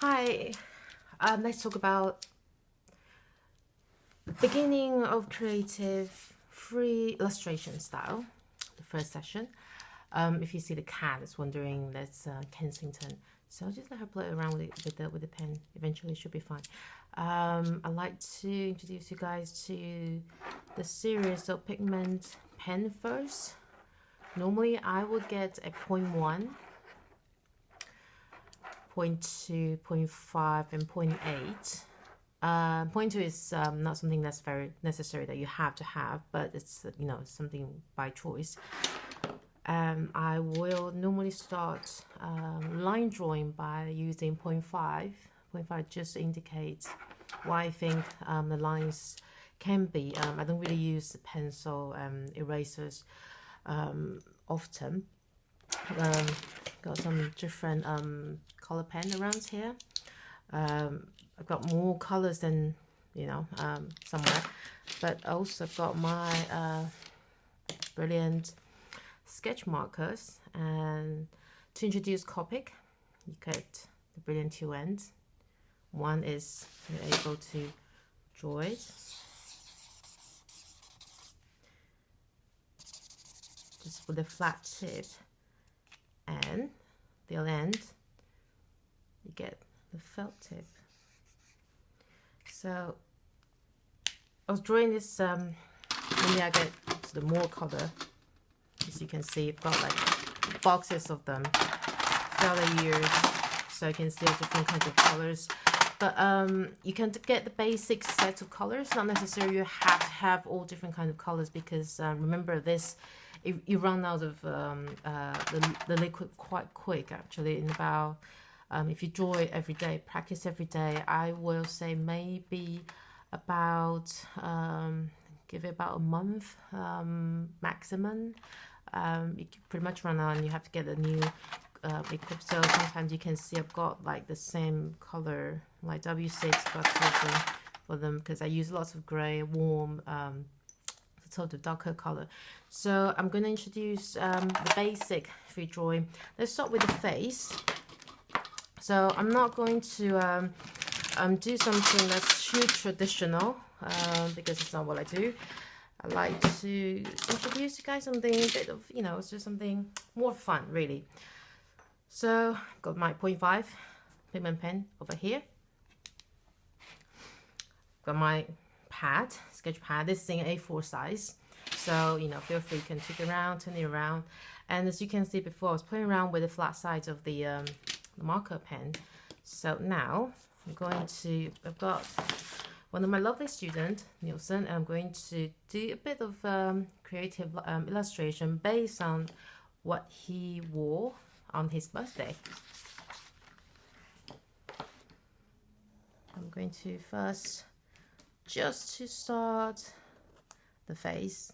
Hi, let's talk about the beginning of creative free illustration style, the first session. If you see the cat is wandering, that's Kensington. So just let her play around with the pen. Eventually, it should be fine. I'd like to introduce you guys to the series of pigment pen first. Normally, I would get a 0.1. 0.2, 0.5, and 0.8. 0.2 is not something that's very necessary that you have to have, but it's something by choice. I will normally start line drawing by using 0.5. 0.5 just indicates what I think the lines can be. I don't really use pencil erasers often. Got some different color pen around here. I've got more colors than somewhere, but also I've got my brilliant sketch markers. And to introduce Copic, you get the brilliant two ends. One is you're able to draw it just with a flat tip, and the other end you get the felt tip. So I was drawing this maybe I get the more color. As you can see, I've got like boxes of them throughout the years, so you can see different kinds of colors. But you can get the basic set of colors. Not necessarily you have to have all different kinds of colors, because remember this, you run out of the liquid quite quick. Actually, in about if you draw it every day, practice every day, I will say maybe about give it about a month maximum. You can pretty much run out, and you have to get a new liquid. So sometimes you can see I've got like the same color, like W6 got for them, because I use lots of gray, warm, sort of darker color. So I'm going to introduce the basic free drawing. Let's start with the face. So I'm not going to do something that's too traditional, because it's not what I do. I like to introduce you guys something a bit of, it's just something more fun, really. So I've got my 0.5 pigment pen over here. Got my pad, sketch pad. This is in A4 size. So, feel free, you can take it around, turn it around. And as you can see before, I was playing around with the flat sides of the marker pen. So now I've got one of my lovely students, Nielsen, and I'm going to do a bit of creative illustration based on what he wore on his birthday. I'm going to first, just to start the face,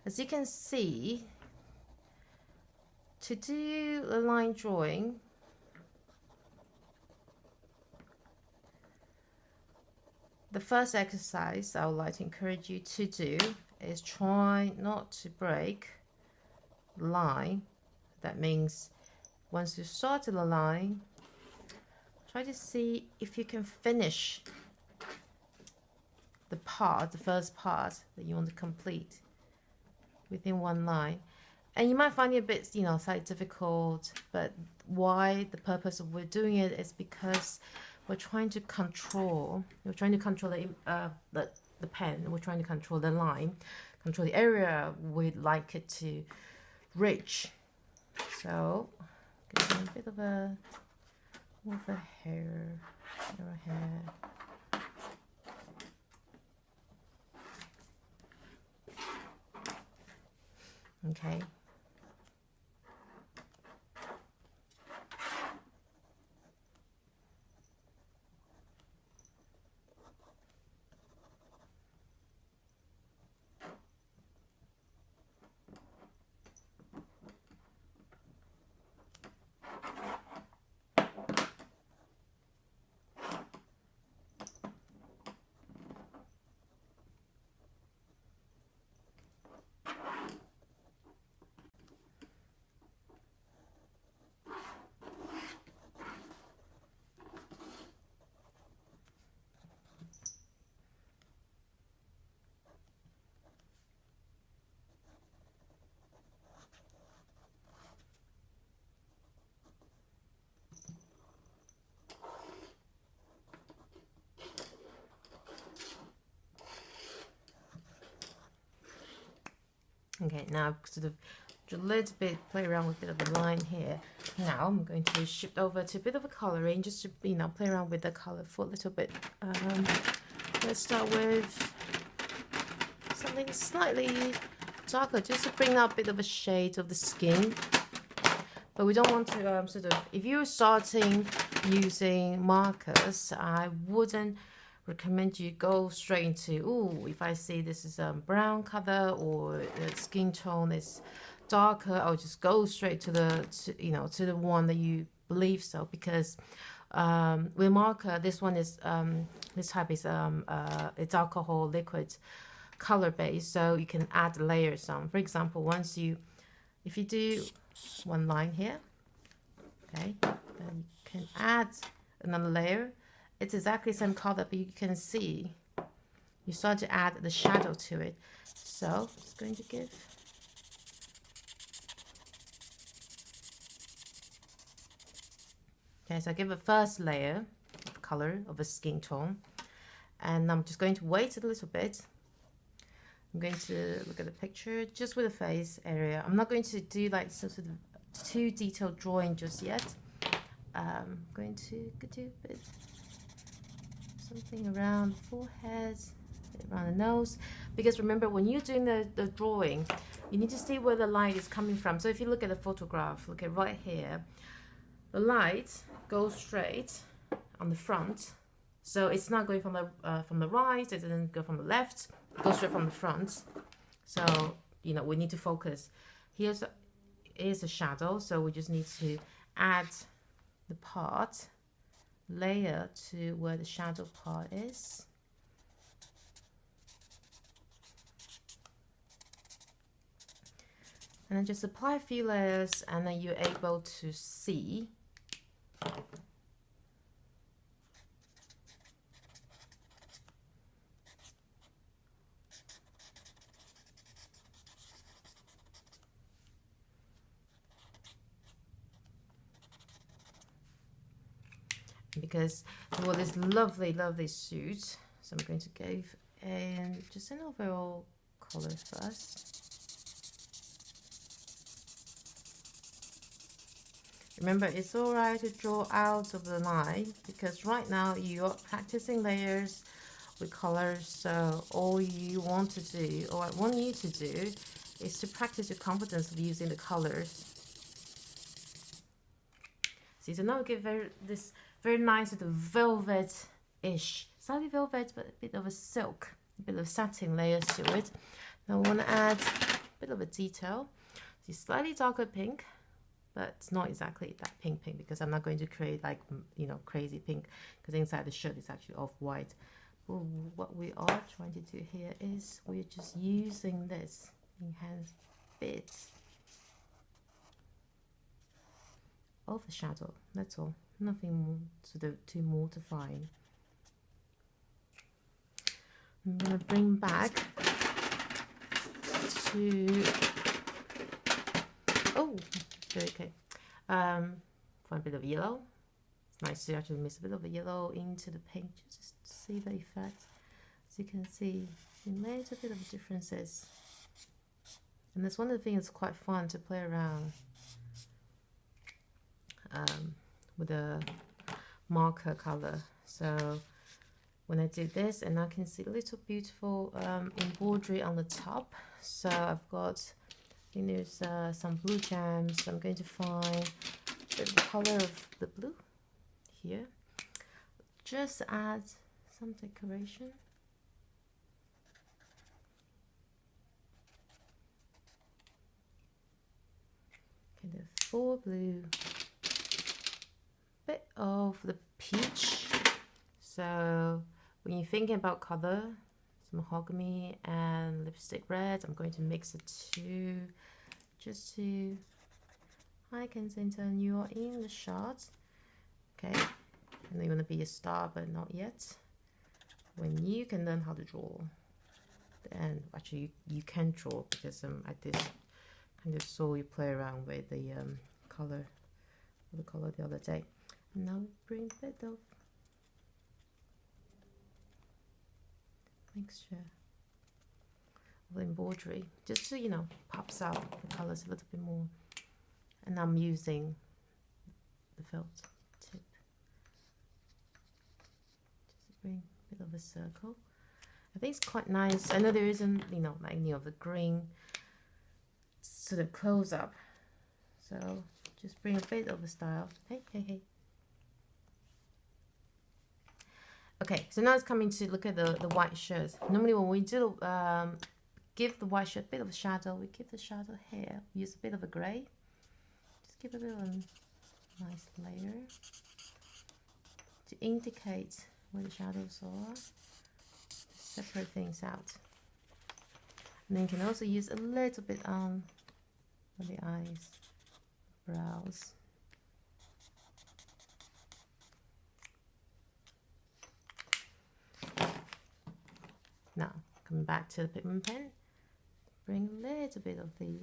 as you can see, to do a line drawing, the first exercise I would like to encourage you to do is try not to break the line. That means once you started the line, try to see if you can finish the first part that you want to complete within one line. And you might find it a bit, slightly difficult, but why the purpose of we're doing it is because we're trying to control the pen, we're trying to control the line, control the area we'd like it to reach. So, give me a bit of a hair. Okay. Okay, now I've sort of a little bit play around with a bit of a line here. Now I'm going to shift over to a bit of a coloring, just to play around with the color for a little bit. Let's start with something slightly darker, just to bring out a bit of a shade of the skin. But we don't want to sort of, if you're starting using markers, I wouldn't recommend you go straight into, oh, if I see this is a brown color or the skin tone is darker, I'll just go straight to the to the one that you believe so, because with marker, this one is this type is it's alcohol liquid color base, so you can add layers on. For example, if you do one line here, okay, then you can add another layer. It's exactly the same color, but you can see you start to add the shadow to it. So it's going to give okay, so I give a first layer of color of a skin tone, and I'm just going to wait a little bit. I'm going to look at the picture just with the face area. I'm not going to do like some sort of too detailed drawing just yet. I'm going to do a bit something around the forehead, around the nose, because remember, when you're doing the drawing, you need to see where the light is coming from. So if you look at the photograph, look at right here, the light goes straight on the front, so it's not going from the right, it doesn't go from the left, it goes straight from the front. So we need to focus. Here's a shadow, so we just need to add the layer to where the shadow part is. And then just apply a few layers, and then you're able to see because for this lovely suit, so I'm going to give just an overall color first. Remember, it's all right to draw out of the line, because right now you're practicing layers with colors. So all you want to do, or I want you to do, is to practice your confidence of using the colors. See, so now we get this very nice sort of velvet-ish, slightly velvet, but a bit of a silk, a bit of satin layers to it. Now we want to add a bit of a detail. See, slightly darker pink, but it's not exactly that pink, because I'm not going to create like crazy pink, because inside the shirt is actually off-white. Well, what we are trying to do here is we're just using this enhanced bit of the shadow. That's all. Nothing more sort of too mortifying. I'm gonna bring back to okay. Find a bit of yellow. It's nice to actually mix a bit of a yellow into the pink, just to see the effect. As you can see, we made a bit of differences, and that's one of the things that's quite fun to play around with a marker color. So when I do this, and I can see a little beautiful embroidery on the top. So I've got, there's some blue gems. I'm going to find the color of the blue here. Just add some decoration. Kind of full blue, bit of the peach. So when you're thinking about color, some mahogany and lipstick red, I'm going to mix the two just to heighten and you are in the shot. Okay, and you want to be a star, but not yet. When you can learn how to draw, and actually you can draw, because I did kind of saw you play around with the color the other day. Now bring a bit of mixture the embroidery, just to, you know, pops out the colors a little bit more. And I'm using the felt tip just to bring a bit of a circle. I think it's quite nice. I know there isn't, you know, like any of the green sort of close up, so just bring a bit of a style. Hey, hey, hey. Okay, so now it's coming to look at the white shirts. Normally when we do give the white shirt a bit of a shadow, we give the shadow here, use a bit of a grey. Just give a bit of a nice layer to indicate where the shadows are, separate things out. And then you can also use a little bit on the eyes, brows. Now, coming back to the pigment pen, bring a little bit of the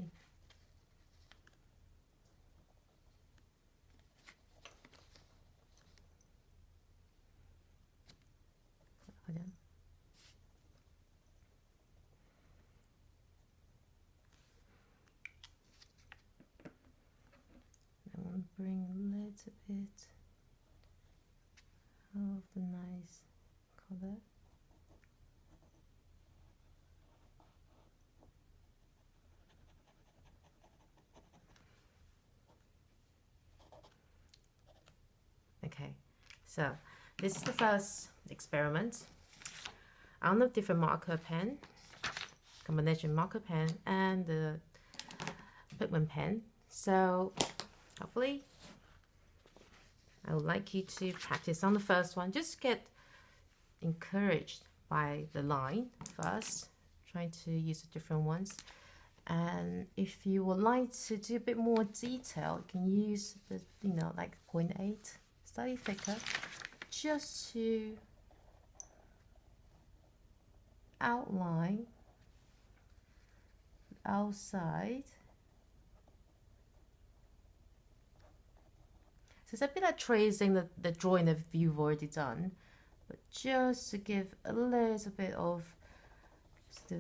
bring a little bit of the nice color. Okay, so this is the first experiment on the different marker pen, combination marker pen and the pigment pen. So hopefully I would like you to practice on the first one. Just get encouraged by the line first, trying to use the different ones. And if you would like to do a bit more detail, you can use the, you know, like 0.8, slightly thicker, just to outline the outside. So it's a bit like tracing the drawing that you've already done, but just to give a little bit of the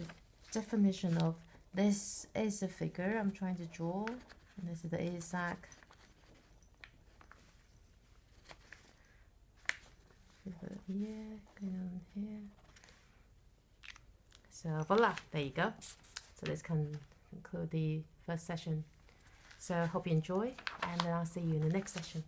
definition of this is a figure I'm trying to draw, and this is the exact here, going on here. So voila, there you go. So this can conclude the first session. So hope you enjoy, and I'll see you in the next session.